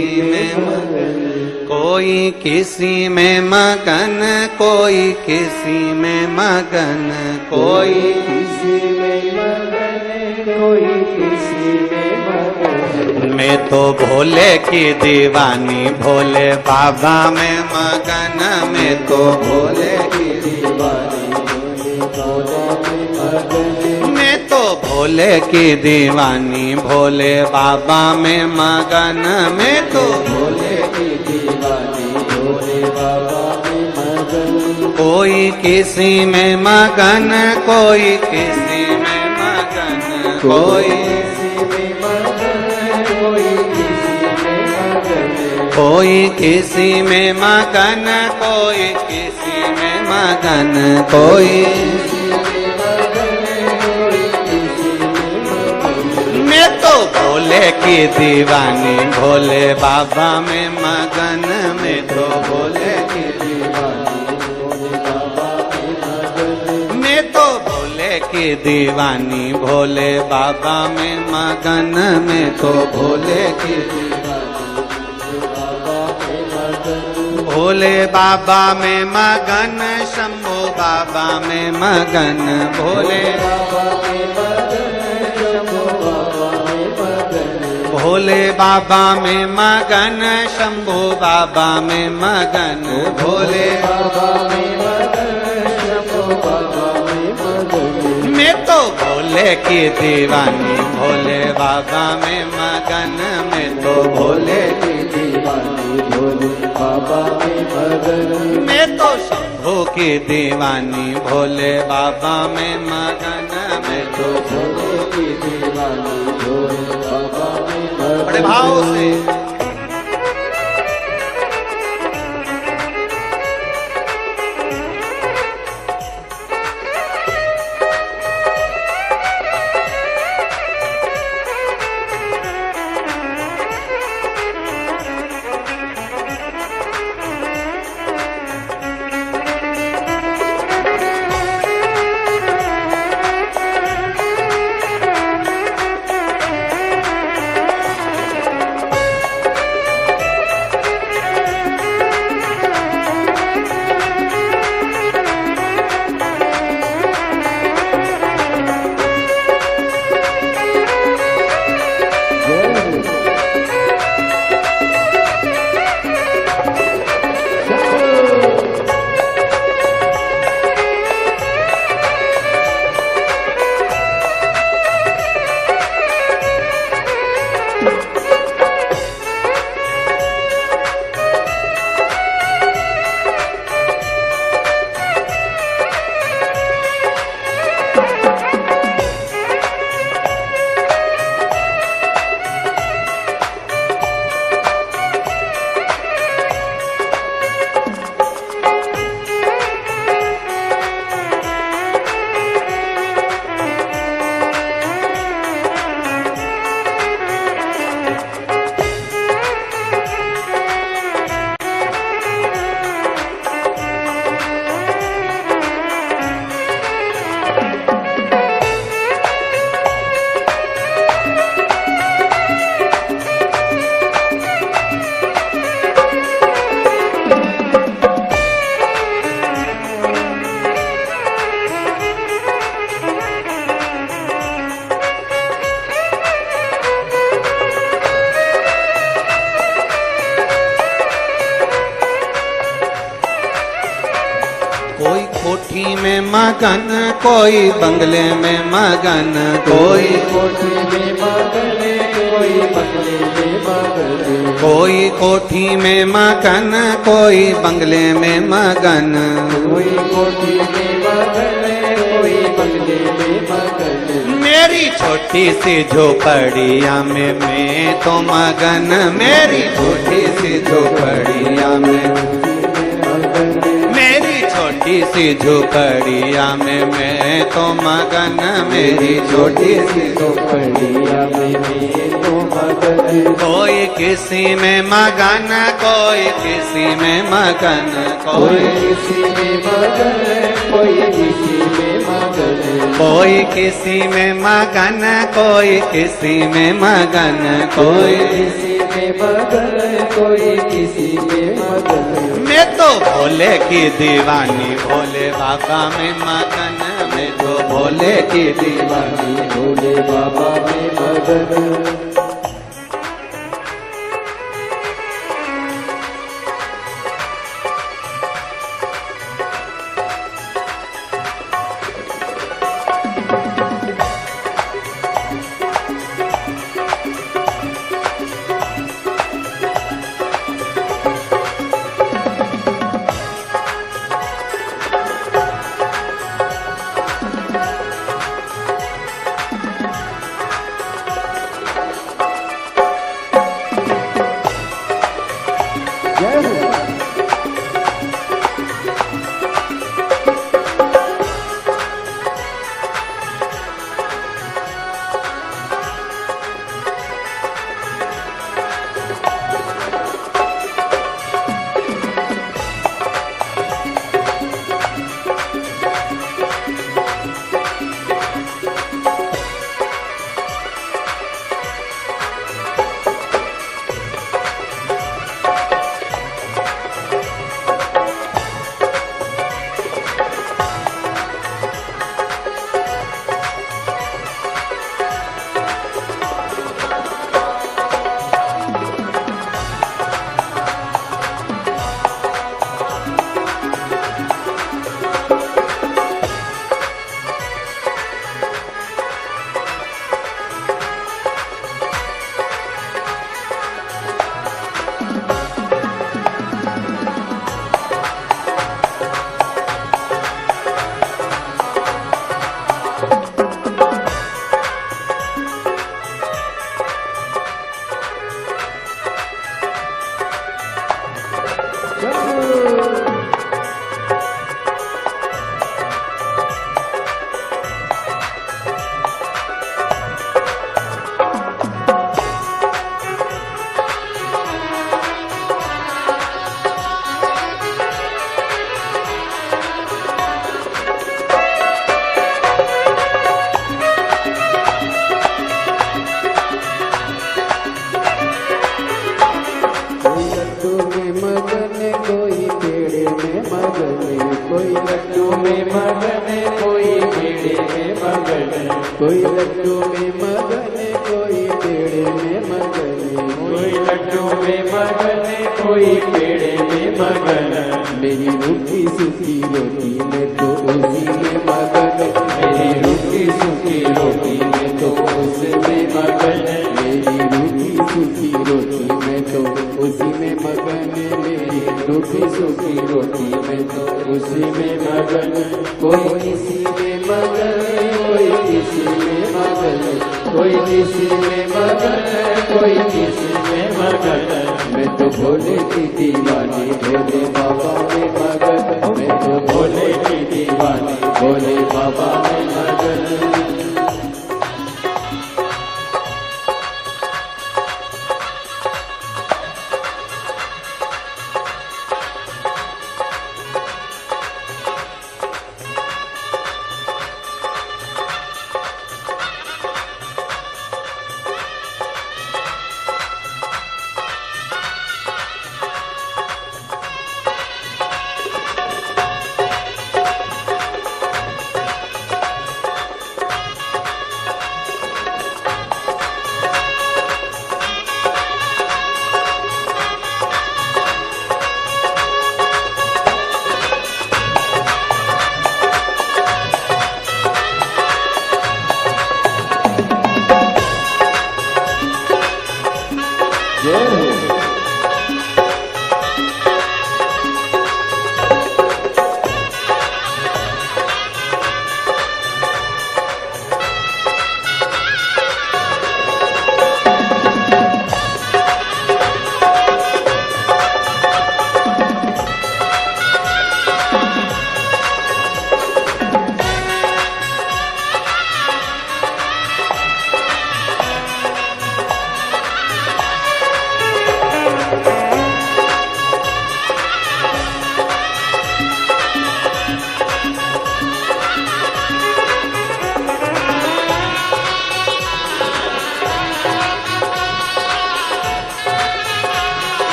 किसी में मगन, कोई किसी में मगन, कोई किसी में मगन, कोई किसी में मगन, कोई किसी में मगन। मैं तो भोले की दीवानी, भोले बाबा में मगन, मैं तो भोले की दीवानी, भोले बाबा में मगन। मैं तो भोले की दीवानी, भोले बाबा में मगन, मैं तो भोले की दीवानी, भोले बाबा में मगन। कोई किसी में मगन, कोई किसी में मगन, कोई कोई किसी में मगन, कोई किसी में मगन, कोई मैं तो भोले की दीवानी, भोले बाबा में मगन, मैं तो भोले की दीवानी, भोले बाबा में मगन। मैं तो भोले की दीवानी, भोले बाबा में मगन, मैं तो भोले की भोले बाबा में मगन, शंभू बाबा में मगन, भोले बाबा में मगन, शंभू बाबा में मगन। भोले बाबा में मगन, शंभू बाबा में मगन, भोले बाबा में मगन, शंभू बाबा में मगन। मैं तो भोले की दीवानी, भोले बाबा में मगन, मैं तो भोले की दीवानी, भोले बाबा में मगन। मैं तो शंभू की दीवानी, भोले बाबा में मगन, मैं तो भोले की दीवानी, भोले बाबा में मगन। बड़े भाव से कोठी में मगन, कोई बंगले में मगन, कोई कोठी में मगन, कोई बंगले में मगन। कोई कोठी में मगन, कोई बंगले में मगन, कोई कोठी में मगन, कोई बंगले में मगन। मेरी छोटी सी झोपड़िया में मैं तो मगन, मेरी छोटी सी झोपड़िया में, मेरी छोटी सी झोपड़िया में मैं तो मगन, मेरी छोटी सी झोपड़िया में मैं तो मगन। कोई किसी में मगन, कोई किसी में मगन, कोई किसी में मगन, कोई किसी में मगन। कोई किसी में मगन, कोई किसी में मगन, कोई किसी में मगन, कोई किसी में मगन। मैं तो भोले की दीवानी, भोले बाबा में मगन, मैं तो भोले की दीवानी, भोले बाबा में मगन। कोई लड्डू में मगन, कोई पेड़े में मगन। कोई लड्डू में मगन, कोई पेड़े में मगन। कोई लड्डू में मगन, कोई पेड़े में मगन। मेरी रूखी सूखी रोटी में तो उसी में मगन। मेरी रूखी सूखी रोटी में तो उसमें मगन। मेरी रूखी सूखी रोटी में तो उसी में मगन। मेरी रूखी सूखी रोटी में तो उसी में मगन। कोई किसी में मगन, कोई किसी में मगन। कोई किसी में मगन, कोई किसी में मगन। मैं तो भोले की दीवानी, भोले बाबा में मगन। मैं तो भोले की दीवानी, भोले बाबा में मगन।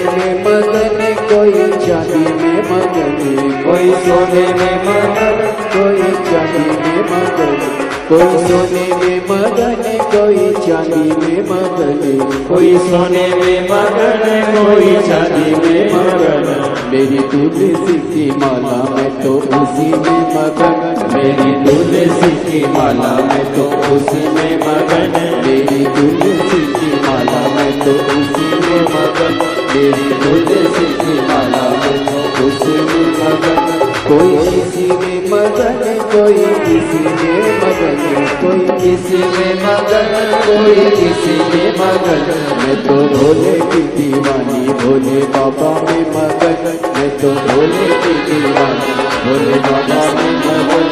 में मगन कोई चांदी में मगन कोई सोने में मगन कोई चांदी में मगन कोई सोने में मगन कोई चांदी में मगन कोई सोने में मगन कोई चांदी में मगन मेरी तुलसी की माला में तो उसी में मगन मेरी तुलसी की माला में तो उसी में मगन मेरी तुलसी की माला में तो उसी में मगन मेरी तुलसी की माला में तो उसी में मगन कोई किसी में मगन कोई किसी में मगन कोई किसी में मगन कोई किसी में मगन मैं तो भोले की दीवानी भोले बाबा में मगन मैं तो भोले की दीवानी भोले बाबा में मगन